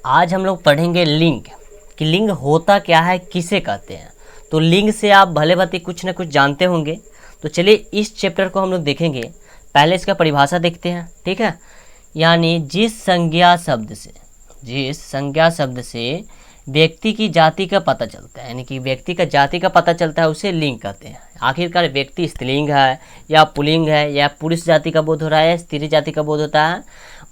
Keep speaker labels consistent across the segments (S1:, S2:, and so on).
S1: आज हम लोग पढ़ेंगे लिंग, कि लिंग होता क्या है, किसे कहते हैं। तो लिंग से आप भले भांति कुछ न कुछ जानते होंगे। तो चलिए इस चैप्टर को हम लोग देखेंगे। पहले इसका परिभाषा देखते हैं, ठीक है। यानी जिस संज्ञा शब्द से व्यक्ति की जाति का पता चलता है, यानी कि व्यक्ति का जाति का पता चलता है, उसे लिंग कहते हैं। आखिरकार व्यक्ति स्त्रीलिंग है या पुल्लिंग है, या पुरुष जाति का बोध हो रहा है, स्त्री जाति का बोध होता है,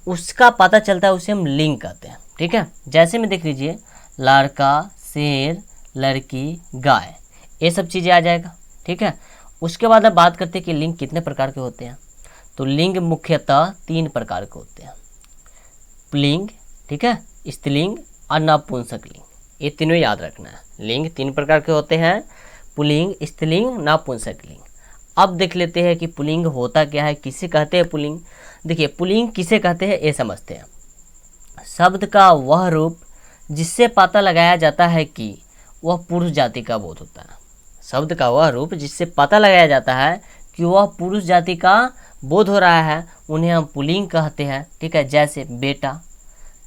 S1: उसका पता चलता है, उसे हम लिंग कहते हैं, ठीक है। जैसे में देख लीजिए, लड़का, शेर, लड़की, गाय, ये सब चीज़ें आ जाएगा, ठीक है। उसके बाद अब बात करते हैं कि लिंग कितने प्रकार के होते हैं। तो लिंग मुख्यतः 3 प्रकार के होते हैं। पुल्लिंग, ठीक है, स्त्रीलिंग और नपुंसकलिंग, ये तीनों याद रखना है। लिंग 3 प्रकार के होते हैं, पुल्लिंग, स्त्रीलिंग, नपुंसकलिंग। अब देख लेते हैं कि पुल्लिंग होता क्या है, किसे कहते हैं पुल्लिंग। देखिए पुल्लिंग किसे कहते हैं ये समझते हैं। शब्द का वह रूप जिससे पता लगाया जाता है कि वह पुरुष जाति का बोध होता है। शब्द का वह रूप जिससे पता लगाया जाता है कि वह पुरुष जाति का बोध हो रहा है, उन्हें हम पुल्लिंग कहते हैं, ठीक है। जैसे बेटा,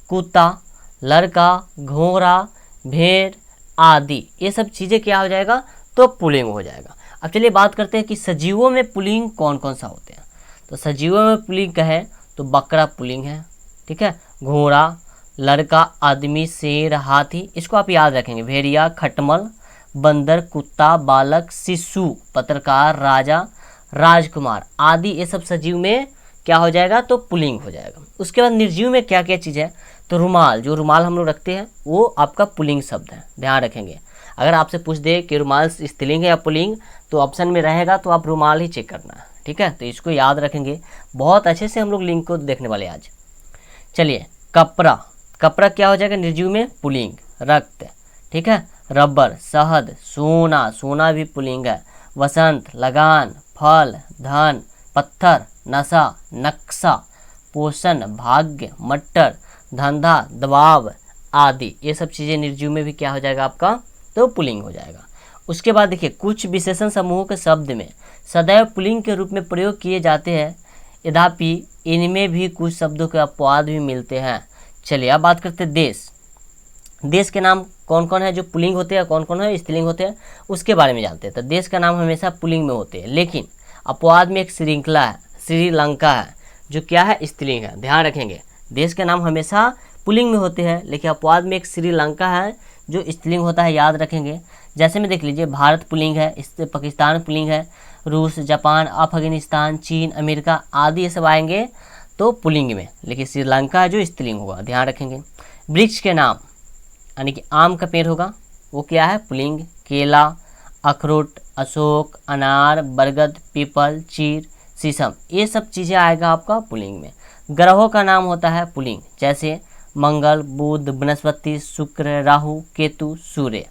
S1: कुत्ता, लड़का, घोड़ा, भेड़ आदि, ये सब चीज़ें क्या हो जाएगा, तो पुल्लिंग हो जाएगा। अब चलिए बात करते हैं कि सजीवों में पुल्लिंग कौन कौन सा होते हैं। तो सजीवों में पुल्लिंग कहे तो बकरा पुल्लिंग है, ठीक है। घोड़ा, लड़का, आदमी, शेर, हाथी, इसको आप याद रखेंगे। भेड़िया, खटमल, बंदर, कुत्ता, बालक, शिशु, पत्रकार, राजा, राजकुमार आदि, ये सब सजीव में क्या हो जाएगा, तो पुल्लिंग हो जाएगा। उसके बाद निर्जीव में क्या क्या चीज़ है, तो रुमाल, जो रुमाल हम लोग रखते हैं वो आपका पुल्लिंग शब्द है, ध्यान रखेंगे। अगर आपसे पूछ दे कि रुमाल स्त्रीलिंग है या पुल्लिंग, तो ऑप्शन में रहेगा तो आप रुमाल ही चेक करना है, ठीक है। तो इसको याद रखेंगे, बहुत अच्छे से हम लोग लिंग को देखने वाले आज। चलिए कपड़ा, कपड़ा क्या हो जाएगा, निर्जीव में पुल्लिंग। रक्त, ठीक है। रबर, शहद, सोना, सोना भी पुल्लिंग है। वसंत, लगान, फल, धन, पत्थर, नशा, नक्शा, पोषण, भाग्य, मटर, धंधा, दबाव आदि, ये सब चीज़ें निर्जीव में भी क्या हो जाएगा आपका, तो पुल्लिंग हो जाएगा। उसके बाद देखिए, कुछ विशेषण समूहों के शब्द में सदैव पुल्लिंग के रूप में प्रयोग किए जाते हैं, यद्यपि इनमें भी कुछ शब्दों के अपवाद भी मिलते हैं। चलिए अब बात करते हैं देश। देश के नाम कौन कौन है जो पुल्लिंग होते हैं, कौन कौन है स्त्रीलिंग होते हैं, उसके बारे में जानते हैं। तो देश का नाम हमेशा पुल्लिंग में होते हैं, लेकिन अपवाद में एक श्रृंखला है, श्रीलंका है, जो क्या है, स्त्रीलिंग है, ध्यान रखेंगे। देश के नाम हमेशा पुल्लिंग में होते हैं, लेकिन अपवाद में एक श्रीलंका है जो स्त्रीलिंग होता है, याद रखेंगे। जैसे में देख लीजिए, भारत पुल्लिंग है, इससे पाकिस्तान पुल्लिंग है, रूस, जापान, अफगानिस्तान, चीन, अमेरिका आदि ये सब आएंगे तो पुल्लिंग में, लेकिन श्रीलंका जो स्त्रीलिंग होगा, ध्यान रखेंगे। वृक्ष के नाम, यानी कि आम का पेड़ होगा, वो क्या है, पुल्लिंग। केला, अखरोट, अशोक, अनार, बरगद, पीपल, चीर, शीशम, ये सब चीज़ें आएगा आपका पुल्लिंग में। ग्रहों का नाम होता है पुल्लिंग, जैसे मंगल, बुध, बृहस्पति, शुक्र, राहु, केतु, सूर्य।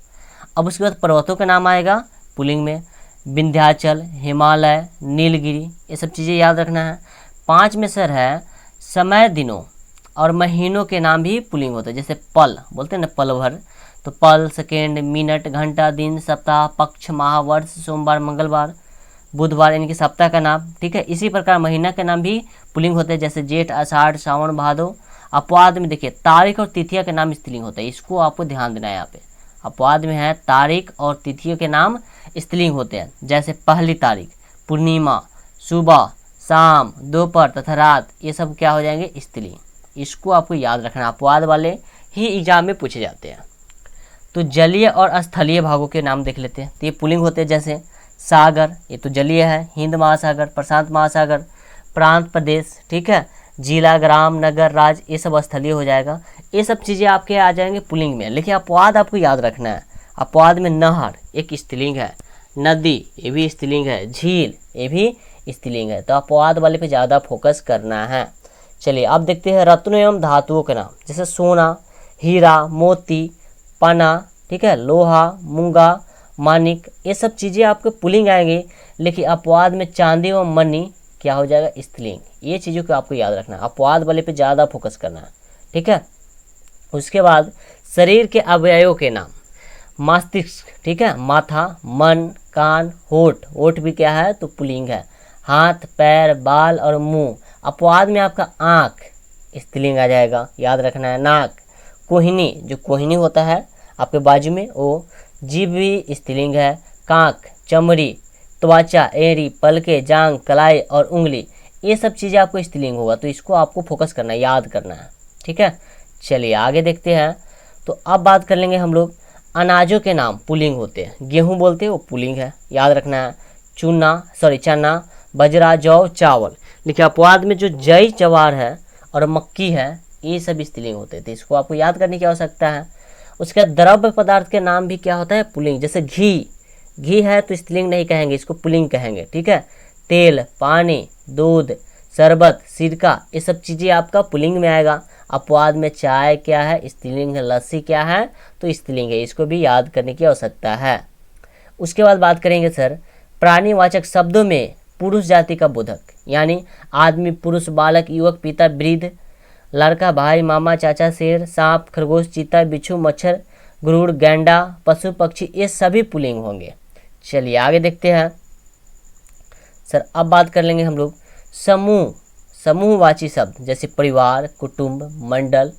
S1: अब उसके बाद पर्वतों का नाम आएगा पुल्लिंग में, विंध्याचल, हिमालय, नीलगिरी, ये सब चीज़ें याद रखना है। 5 में सर है समय, दिनों और महीनों के नाम भी पुल्लिंग होते हैं, जैसे पल बोलते हैं ना, पल भर, तो पल, सेकेंड, मिनट, घंटा, दिन, सप्ताह, पक्ष, माह, वर्ष, सोमवार, मंगलवार, बुधवार, यानी कि सप्ताह का नाम, ठीक है। इसी प्रकार महीना के नाम भी पुल्लिंग होते हैं, जैसे जेठ, आषाढ़, सावन, भादो। अपवाद में देखिए, तारीख और तिथियों के नाम स्त्रीलिंग होता है, इसको आपको ध्यान देना है यहाँ पे। अपवाद में है तारीख और तिथियों के नाम स्त्रीलिंग होते हैं, जैसे पहली तारीख, पूर्णिमा, सुबह, शाम, दोपहर तथा रात, ये सब क्या हो जाएंगे, स्त्रीलिंग। इसको आपको याद रखना, अपवाद वाले ही एग्जाम में पूछे जाते हैं। तो जलीय और स्थलीय भागों के नाम देख लेते हैं। तो ये पुल्लिंग होते हैं, जैसे सागर, ये तो जलीय है, हिंद महासागर, प्रशांत महासागर, प्रांत, प्रदेश, ठीक है। जिला, ग्राम, नगर, राज्य, ये सब स्थलीय हो जाएगा। ये सब चीज़ें आपके आ जाएंगे पुल्लिंग में, लेकिन अपवाद आपको याद रखना है। अपवाद में नहर एक स्त्रीलिंग है, नदी ये भी स्त्रीलिंग है, झील ये भी स्त्रीलिंग है। तो अपवाद वाले पे ज़्यादा फोकस करना है। चलिए अब देखते हैं रत्नों एवं धातुओं के नाम, जैसे सोना, हीरा, मोती, पना, ठीक है, लोहा, मूंगा, मानिक, ये सब चीज़ें आपके पुल्लिंग आएंगे, लेकिन अपवाद में चांदी एवं मणि क्या हो जाएगा, स्त्रीलिंग। ये चीज़ों को आपको याद रखना है, अपवाद वाले पे ज़्यादा फोकस करना है, ठीक है। उसके बाद शरीर के अवयवों के नाम, मस्तिष्क, ठीक है, माथा, मन, कान, होठ, होठ भी क्या है, तो पुल्लिंग है। हाथ, पैर, बाल और मुंह, अपवाद में आपका आँख स्त्रीलिंग आ जाएगा, याद रखना है। नाक, कोहिनी, जो कोहिनी होता है आपके बाजू में, वो जीभ भी स्त्रीलिंग है। कांख, चमड़ी, त्वचा, एड़ी, पलके, जांग, कलाई और उंगली, ये सब चीज़ें आपको स्त्रीलिंग होगा, तो इसको आपको फोकस करना है, याद करना है। ठीक है, चलिए आगे देखते हैं। तो अब बात कर लेंगे हम लोग, अनाजों के नाम पुल्लिंग होते हैं। गेहूं बोलते हैं, वो पुल्लिंग है, याद रखना है। चना, बजरा, जौ, चावल। देखिए अपवाद में जो जई, जवार है और मक्की है, ये सब स्त्रीलिंग होते थे, इसको आपको याद करने की आवश्यकता है। उसके बाद द्रव्य पदार्थ के नाम भी क्या होता है, पुल्लिंग। जैसे घी है तो स्त्रीलिंग नहीं कहेंगे, इसको पुल्लिंग कहेंगे। ठीक है, तेल, पानी, दूध, शरबत, सिरका, ये सब चीज़ें आपका पुल्लिंग में आएगा। अपवाद में चाय क्या है, स्त्रीलिंग है। लस्सी क्या है, तो स्त्रीलिंग है, इसको भी याद करने की आवश्यकता है। उसके बाद बात करेंगे सर, प्राणीवाचक शब्दों में पुरुष जाति का बोधक, यानी आदमी, पुरुष, बालक, युवक, पिता, वृद्ध, लड़का, भाई, मामा, चाचा, शेर, सांप, खरगोश, चीता, बिच्छू, मच्छर, गरुड़, गैंडा, पशु, पक्षी, ये सभी पुल्लिंग होंगे। चलिए आगे देखते हैं सर। अब बात कर लेंगे हम लोग समूहवाची शब्द, जैसे परिवार, कुटुंब, मंडल,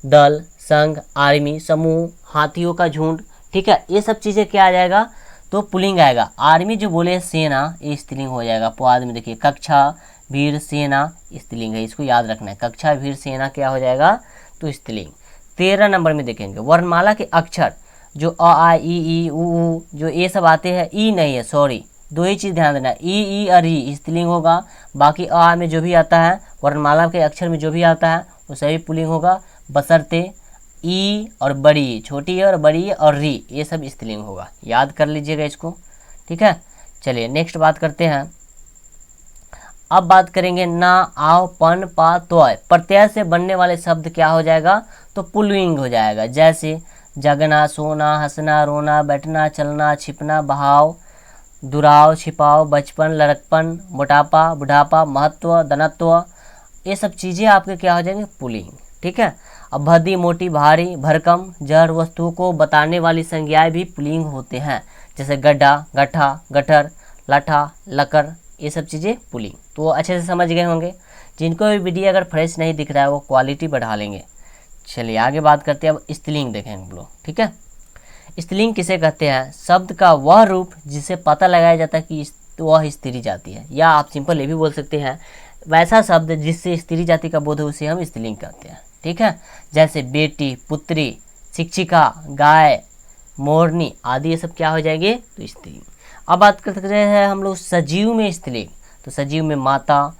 S1: दल, संघ, आर्मी, समूह, हाथियों का झुंड। ठीक है, ये सब चीज़ें क्या आ जाएगा, तो पुल्लिंग आएगा। आर्मी जो बोले सेना, ये स्त्रीलिंग हो जाएगा। अपवाद में देखिए कक्षा, भीड़, सेना, स्त्रीलिंग है, इसको याद रखना है। कक्षा, भीड़, सेना क्या हो जाएगा, तो स्त्रीलिंग। 13 नंबर में देखेंगे, वर्णमाला के अक्षर जो अ, आ, ई, उ, जो ये सब आते हैं, ई नहीं है, सॉरी, दो ही चीज़ ध्यान देना, ई और ई स्त्रीलिंग होगा। बाकी अ में जो भी आता है, वर्णमाला के अक्षर में जो भी आता है, वो सभी पुल्लिंग होगा, बशर्ते ई और बड़ी, छोटी और बड़ी और री, ये सब स्त्रीलिंग होगा, याद कर लीजिएगा इसको। ठीक है, चलिए नेक्स्ट बात करते हैं। अब बात करेंगे ना, आओ, पन, पा, त्वय, प्रत्यय से बनने वाले शब्द क्या हो जाएगा, तो पुल्लिंग हो जाएगा। जैसे जगना, सोना, हंसना, रोना, बैठना, चलना, छिपना, बहाव, दुराव, छिपाव, बचपन, लड़कपन, मोटापा, बुढ़ापा, महत्व, धनत्व, ये सब चीज़ें आपके क्या हो जाएंगे, पुल्लिंग। ठीक है, अब भद्दी, मोटी, भारी, भरकम, जड़ वस्तुओं को बताने वाली संज्ञाएं भी पुल्लिंग होते हैं। जैसे गड्ढा, गट्ठा, गटर, लठा, लकर, ये सब चीज़ें पुल्लिंग। तो अच्छे से समझ गए होंगे। जिनको भी वीडियो अगर फ्रेश नहीं दिख रहा है, वो क्वालिटी बढ़ा लेंगे। चलिए आगे बात करते हैं, अब स्त्रीलिंग देखेंगे हम लोग। ठीक है, स्त्रीलिंग किसे कहते हैं, शब्द का वह रूप जिससे पता लगाया जाता है कि वह स्त्री जाति है, या आप सिंपल ये भी बोल सकते हैं, वैसा शब्द जिससे स्त्री जाति का बोध हो, उसे हम स्त्रीलिंग कहते हैं। ठीक है, जैसे बेटी, पुत्री, शिक्षिका, गाय, मोरनी आदि, ये सब क्या हो जाएंगे, तो स्त्रीलिंग। अब बात करते हैं हम लोग सजीव में स्त्रीलिंग। तो सजीव में माता,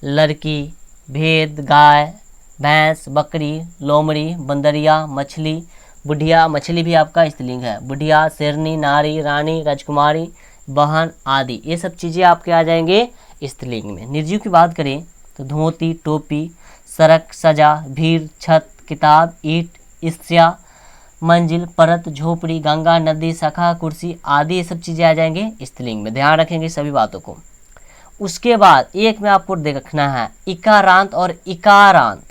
S1: लड़की, भेद, गाय, भैंस, बकरी, लोमड़ी, बंदरिया, मछली, बुढ़िया, मछली भी आपका स्त्रीलिंग है। बुढ़िया, शेरनी, नारी, रानी, राजकुमारी, बहन आदि, ये सब चीज़ें आपके आ जाएंगे स्त्रीलिंग में। निर्जीव की बात करें तो धोती, टोपी, सड़क, सजा, भीड़, छत, किताब, ईंट, ईर्ष्या, मंजिल, परत, झोपड़ी, गंगा, नदी, शाखा, कुर्सी आदि, ये सब चीज़ें आ जाएंगे स्त्रीलिंग में। ध्यान रखेंगे सभी बातों को। उसके बाद एक में आपको देखना है, इकारांत और इकारांत,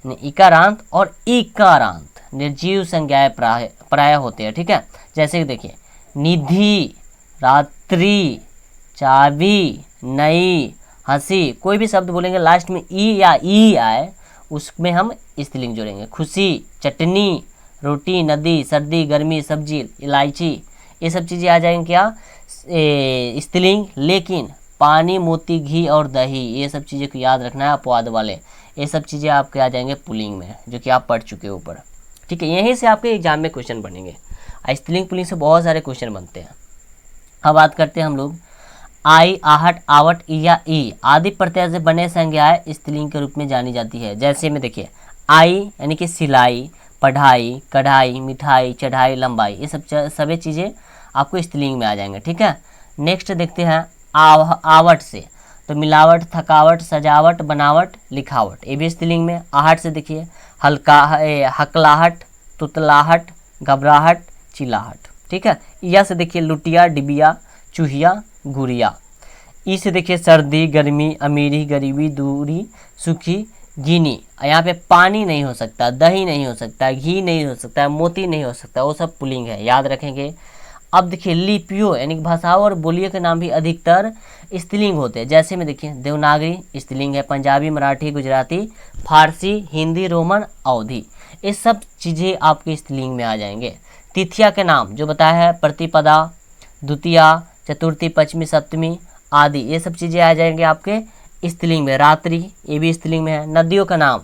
S1: इकारांत और इकारांत निर्जीव संज्ञाएं प्राय होते हैं। ठीक है, जैसे कि देखिए निधि, रात्रि, चाबी, नई, हंसी, कोई भी शब्द बोलेंगे लास्ट में ई या ई आए, उसमें हम स्त्रीलिंग जोड़ेंगे। खुशी, चटनी, रोटी, नदी, सर्दी, गर्मी, सब्जी, इलायची, ये सब चीज़ें आ जाएंगी क्या, स्त्रीलिंग। लेकिन पानी, मोती, घी और दही, ये सब चीज़ें को याद रखना है, अपवाद वाले, ये सब चीज़ें आपके आ जाएंगे पुल्लिंग में, जो कि आप पढ़ चुके हो ऊपर। ठीक है, यहीं से आपके एग्जाम में क्वेश्चन बनेंगे। स्त्रीलिंग पुल्लिंग से बहुत सारे क्वेश्चन बनते हैं। अब बात करते हैं हम लोग, आई, आहट, आवट, या ई आदि प्रत्यय से बने संज्ञाएं स्त्रीलिंग के रूप में जानी जाती है। जैसे में देखिए आई यानी कि सिलाई, पढ़ाई, कढ़ाई, मिठाई, चढ़ाई, लंबाई, ये सब सभी चीज़ें आपको स्त्रीलिंग में आ जाएंगे। ठीक है, नेक्स्ट देखते हैं आवट से, तो मिलावट, थकावट, सजावट, बनावट, लिखावट, ये भी स्त्रीलिंग में। आहट से देखिए हकलाहट, तुतलाहट, घबराहट, चिल्लाहट। ठीक है, या से देखिए लुटिया, डिबिया, चूहिया, गुड़िया। ई से देखिए सर्दी, गर्मी, अमीरी, गरीबी, दूरी, सुखी, गिनी। यहाँ पे पानी नहीं हो सकता, दही नहीं हो सकता, घी नहीं हो सकता, मोती नहीं हो सकता, वो सब पुल्लिंग है, याद रखेंगे। अब देखिए लिपियों यानी भाषाओं और बोलियों के नाम भी अधिकतर स्त्रीलिंग होते हैं। जैसे में देखिए देवनागरी स्त्रीलिंग है, पंजाबी, मराठी, गुजराती, फारसी, हिंदी, रोमन, अवधी, ये सब चीज़ें आपके स्त्रीलिंग में आ जाएंगे। तिथिया के नाम जो बताया है, प्रतिपदा, द्वितीया, चतुर्थी, पंचमी, सप्तमी आदि, ये सब चीज़ें आ जाएंगे आपके स्त्रीलिंग में। रात्रि, ये भी स्त्रीलिंग में है। नदियों का नाम,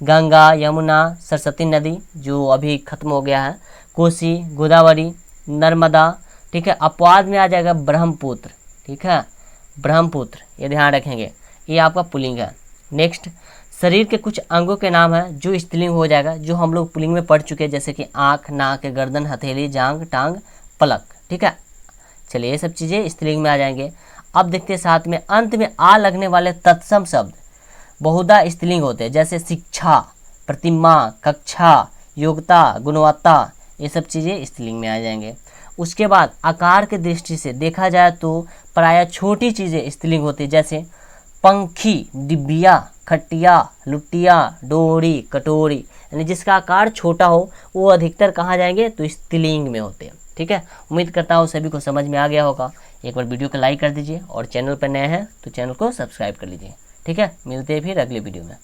S1: गंगा, यमुना, सरस्वती नदी जो अभी खत्म हो गया है, कोसी, गोदावरी, नर्मदा, ठीक है। अपवाद में आ जाएगा ब्रह्मपुत्र, ठीक है, ब्रह्मपुत्र, ये ध्यान रखेंगे, ये आपका पुल्लिंग है। नेक्स्ट, शरीर के कुछ अंगों के नाम है जो स्त्रीलिंग हो जाएगा, जो हम लोग पुल्लिंग में पढ़ चुके हैं, जैसे कि आँख, नाक, गर्दन, हथेली, जांघ, टांग, पलक, ठीक है। चलिए ये सब चीज़ें स्त्रीलिंग में आ जाएंगे। अब देखते हैं साथ में अंत में आ लगने वाले तत्सम शब्द बहुधा स्त्रीलिंग होते हैं, जैसे शिक्षा, प्रतिमा, कक्षा, योग्यता, गुणवत्ता, ये सब चीज़ें स्त्रीलिंग में आ जाएंगे। उसके बाद आकार के दृष्टि से देखा जाए तो प्रायः छोटी चीज़ें स्त्रीलिंग होती है, जैसे पंखी, डिबिया, खटिया, लुटिया, डोरी, कटोरी, यानी जिसका आकार छोटा हो वो अधिकतर कहाँ जाएंगे, तो स्त्रीलिंग में होते हैं, ठीक है। उम्मीद करता हूँ सभी को समझ में आ गया होगा। एक बार वीडियो को लाइक कर दीजिए और चैनल पर नए हैं तो चैनल को सब्सक्राइब कर लीजिए, ठीक है। मिलते हैं फिर अगले वीडियो में।